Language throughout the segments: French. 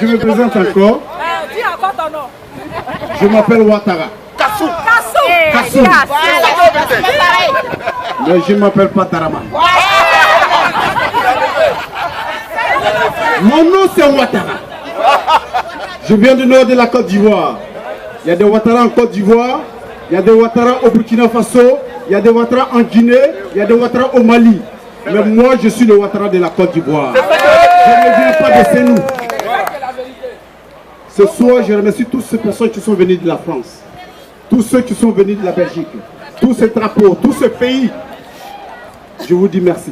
Je me présente encore. Dis encore ton nom. Je m'appelle Ouattara. Kassou. Kassou. Mais je ne m'appelle pas Darama. Mon nom c'est Ouattara. Je viens du nord de la Côte d'Ivoire. Il y a des Ouattara en Côte d'Ivoire. Il y a des Ouattara au Burkina Faso. Il y a des Ouattara en Guinée. Il y a des Ouattara au Mali. Mais moi je suis le Ouattara de la Côte d'Ivoire. Je ne viens pas de Sénou. Ce soir, je remercie toutes ces personnes qui sont venues de la France, tous ceux qui sont venus de la Belgique, tous ces drapeaux, tous ces pays. Je vous dis merci.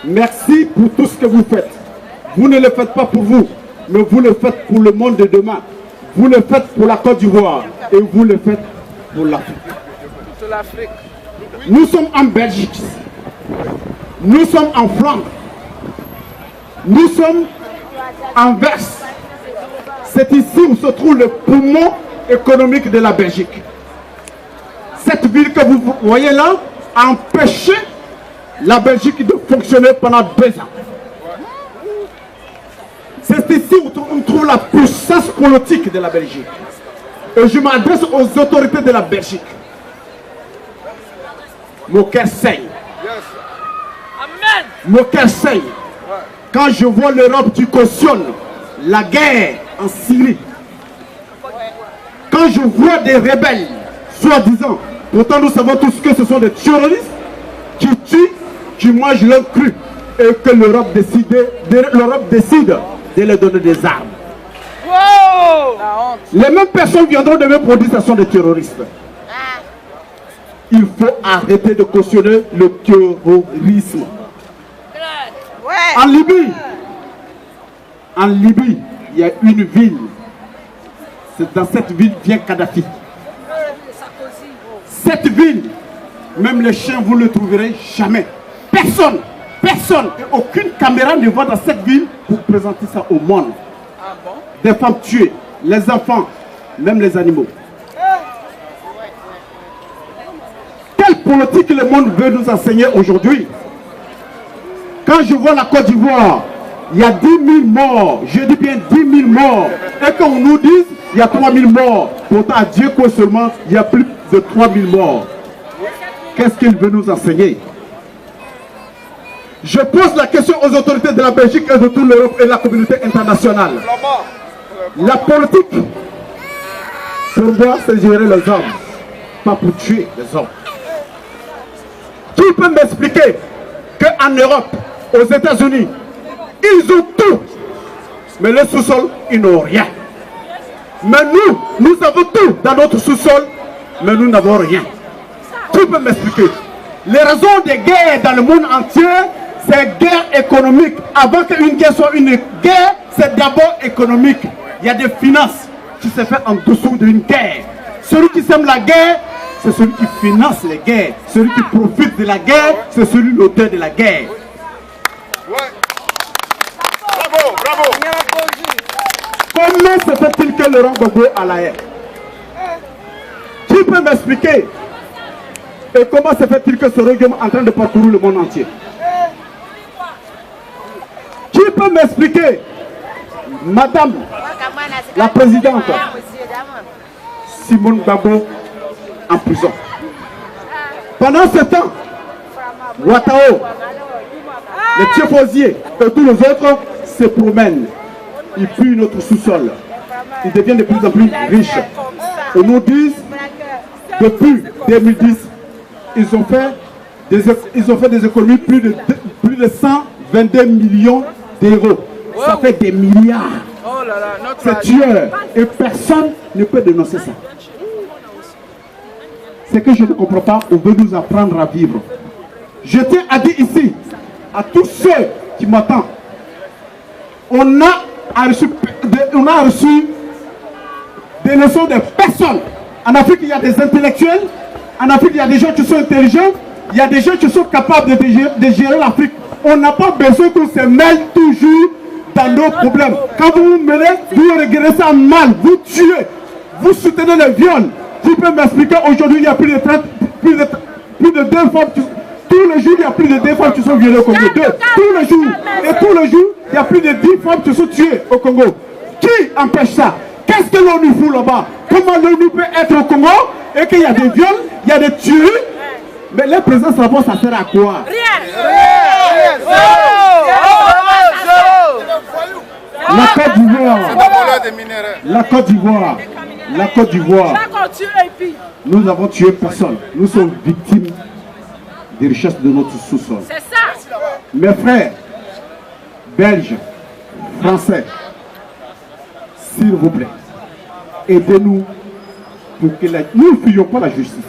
Merci pour tout ce que vous faites. Vous ne le faites pas pour vous, mais vous le faites pour le monde de demain. Vous le faites pour la Côte d'Ivoire et vous le faites pour l'Afrique. Nous sommes en Belgique. Nous sommes en Flandre. Nous sommes en Verse. C'est ici où se trouve le poumon économique de la Belgique. Cette ville que vous voyez là a empêché la Belgique de fonctionner pendant 2 ans. C'est ici où on trouve la puissance politique de la Belgique. Et je m'adresse aux autorités de la Belgique. Mon cœur saigne. Mon cœur saigne. Quand je vois l'Europe qui cautionne la guerre en Syrie, quand je vois des rebelles, soi-disant, pourtant nous savons tous que ce sont des terroristes qui tuent, qui mangent leur cru, et que l'Europe décide de leur donner des armes. Wow! Les mêmes personnes viendront demain pour dire que ce sont des terroristes. Il faut arrêter de cautionner le terrorisme. En Libye, il y a une ville. C'est dans cette ville vient Kadhafi. Cette ville, même les chiens, vous ne le trouverez jamais. Personne, et aucune caméra ne va dans cette ville pour présenter ça au monde. Des femmes tuées, les enfants, même les animaux. Quelle politique le monde veut nous enseigner aujourd'hui? Quand je vois la Côte d'Ivoire, il y a 10 000 morts, je dis bien 10 000 morts, et qu'on nous dise il y a 3 000 morts, pourtant à Dieu quoi seulement, il y a plus de 3 000 morts. Qu'est-ce qu'il veut nous enseigner? Je pose la question aux autorités de la Belgique et de toute l'Europe et de la communauté internationale. La politique, pour moi, c'est gérer les hommes, pas pour tuer les hommes. Qui peut m'expliquer qu'en Europe, aux États-Unis, ils ont tout, mais le sous-sol, ils n'ont rien. Mais nous avons tout dans notre sous-sol, mais nous n'avons rien. Qui peut m'expliquer? Les raisons des guerres dans le monde entier, c'est guerre économique. Avant qu'une guerre soit une guerre, c'est d'abord économique. Il y a des finances qui se font en dessous d'une guerre. Celui qui sème la guerre, c'est celui qui finance les guerres. Celui qui profite de la guerre, c'est celui l'auteur de la guerre. Bravo. Comment se fait-il que Laurent Gbagbo a la haine? Qui peut m'expliquer? Et comment se fait-il que ce régime est en train de parcourir le monde entier? Qui peut m'expliquer? Madame la présidente Simone Gbagbo en prison. Pendant ce temps, Ouattao, les Tiefosiers et tous les autres se promènent. Ils puent notre sous-sol. Ils deviennent de plus en plus riches. On nous dit, depuis 2010, ils ont fait des économies plus de 122 millions d'euros. Ça fait des milliards. C'est tueur. Et personne ne peut dénoncer ça. C'est que je ne comprends pas, on veut nous apprendre à vivre. Je tiens à dire ici, à tous ceux qui m'attendent, on a reçu des leçons de personnes. En Afrique, il y a des intellectuels. En Afrique, il y a des gens qui sont intelligents. Il y a des gens qui sont capables de gérer l'Afrique. On n'a pas besoin qu'on se mêle toujours dans nos problèmes. Quand vous vous mêlez, vous regardez ça mal, vous tuez, vous soutenez les viols. Qui peut m'expliquer aujourd'hui, il y a plus de 2 femmes qui... Tous les jours, il y a plus de 2 femmes qui sont violées au Congo. Tous les jours. Et tous les jours, il y a plus de 10 femmes qui sont tuées au Congo. Qui Qui empêche ça? Qu'est-ce que l'ONU fout là-bas? Comment l'ONU peut être au Congo et qu'il y a des viols, il y a des tueries? Mais les présences là-bas, ça sert à quoi? La Côte d'Ivoire, la Côte d'Ivoire, nous avons tué personne. Nous sommes victimes des richesses de notre sous-sol. C'est ça. Mes frères, belges, français, s'il vous plaît, aidez-nous pour que nous ne fuyons pas la justice.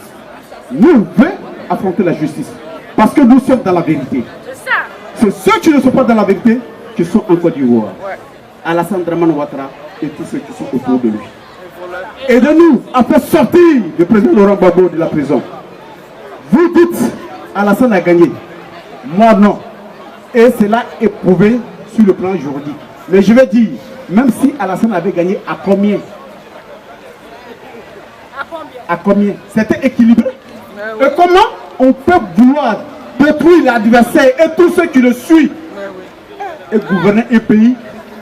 Nous devons affronter la justice parce que nous sommes dans la vérité. C'est ça. C'est ceux qui ne sont pas dans la vérité qui sont en Côte d'Ivoire. Alassane Dramane Ouattara et tous ceux qui sont autour de lui. Aidez-nous à faire sortir le président Laurent Gbagbo de la prison. Vous dites Alassane a gagné. Moi non. Et cela est prouvé sur le plan juridique. Mais je vais dire, même si Alassane avait gagné, à combien? À combien? C'était équilibré. Et comment on peut vouloir détruire l'adversaire et tous ceux qui le suivent et gouverner un pays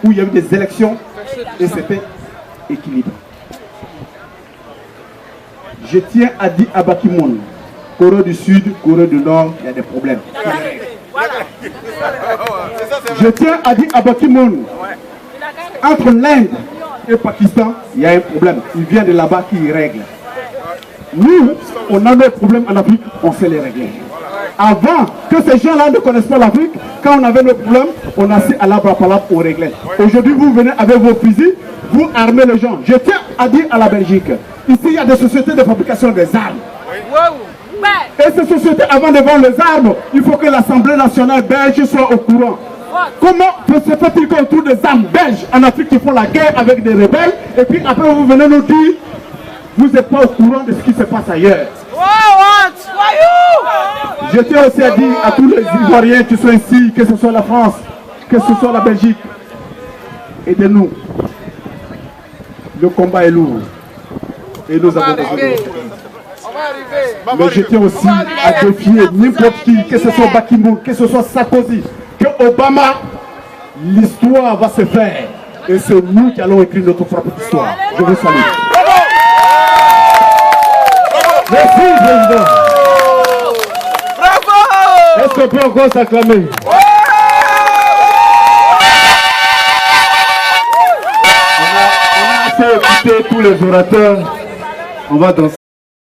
où il y a eu des élections et c'était équilibré? Je tiens à dire à Bakimoun, Corée du Sud, Corée du Nord, il y a des problèmes. Je tiens à dire à Bakimoun, entre l'Inde et le Pakistan, il y a un problème. Il vient de là-bas qui règle. Nous, on a des problèmes en Afrique, on sait les régler. Avant que ces gens-là ne connaissent pas l'Afrique, quand on avait nos problèmes, on a assis à l'arbre à palabre, on réglait. Aujourd'hui, vous venez avec vos fusils, vous armez les gens. Je tiens à dire à la Belgique, ici il y a des sociétés de fabrication des armes. Et ces sociétés, avant de vendre les armes, il faut que l'Assemblée nationale belge soit au courant. Comment se fait-il qu'autour des armes belges en Afrique qui font la guerre avec des rebelles, et puis après vous venez nous dire, vous n'êtes pas au courant de ce qui se passe ailleurs. Je tiens aussi à dire à tous les Ivoiriens qui sont ici, que ce soit la France, que ce soit la Belgique, aidez-nous. Le combat est lourd. Et nous avons besoin de vous. Mais je tiens aussi à défier n'importe qui, que ce soit Bakimoun, que ce soit Sarkozy, que Obama, l'histoire va se faire. Et c'est nous qui allons écrire notre propre histoire. Je vous salue. Merci, président. Bravo! Est-ce qu'on peut encore s'acclamer? On a assez écouté tous les orateurs. On va danser.